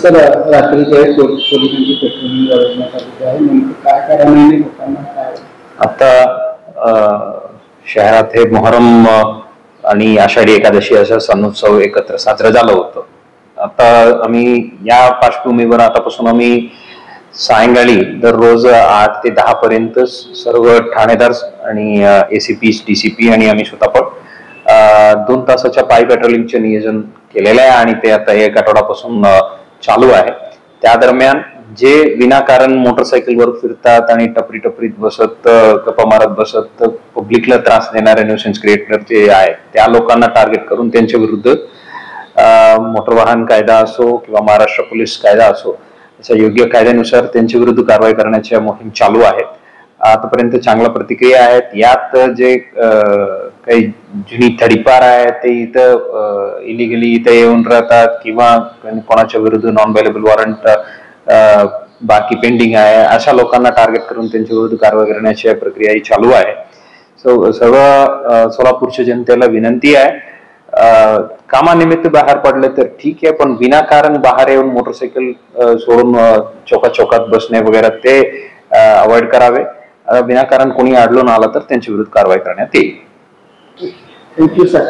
Sir रात्रीच्या पोलिसांची patrolling वाढवण्यासाठी आहे, नेमकं काय कारणाने लोकांना काय आता शहरात हे मोहरम आणि आषाढी एकादशी असा सणोत्सव एकत्र साजरं झालं होतं. आता आम्ही या पार्श्वभूमीवर आतापासून आम्ही सायंकाळी दररोज 8 ते 10 पर्यंत सर्व ठाणेदार आणि ACP DCP आणि आम्ही स्वतः पण 2 तासाच्या पायी पेट्रोलिंगचे नियोजन केलेलं आहे आणि ते आता 1 आठवड्यापासून चालू आहे. त्या दरम्यान जे विनाकारण मोटरसायकलवर फिरतात आणि टपरीत बसत गप्पा मारत बसत पब्लिकला त्रास देणारे न्यूसेन्स क्रिएटर जे आहेत त्या लोकांना टार्गेट करून त्यांच्या विरुद्ध मोटर वाहन कायदा असो किंवा महाराष्ट्र पोलीस कायदा असो अशा योग्य कायद्यानुसार त्यांच्या विरुद्ध कारवाई करण्याच्या मोहीम चालू आहेत. आतापर्यंत चांगल्या प्रतिक्रिया आहेत. यात जे काही जुनी थडीपार आहे ते इथं इलिगली इथं येऊन राहतात किंवा कोणाच्या विरुद्ध नॉन अवेलेबल वॉरंट बाकी पेंडिंग आहे अशा लोकांना टार्गेट करून त्यांच्या विरुद्ध कारवाई करण्याची प्रक्रिया ही चालू आहे. सर्व सोलापूरच्या जनतेला विनंती आहे, कामानिमित्त बाहेर पडले तर ठीक आहे, पण विनाकारण बाहेर येऊन मोटरसायकल सोडून चौकात बसणे वगैरे ते अवॉइड करावे. विनाकारण कोणी आढळून आला तर त्यांच्या विरुद्ध कारवाई करण्यात येईल. Thank you sir.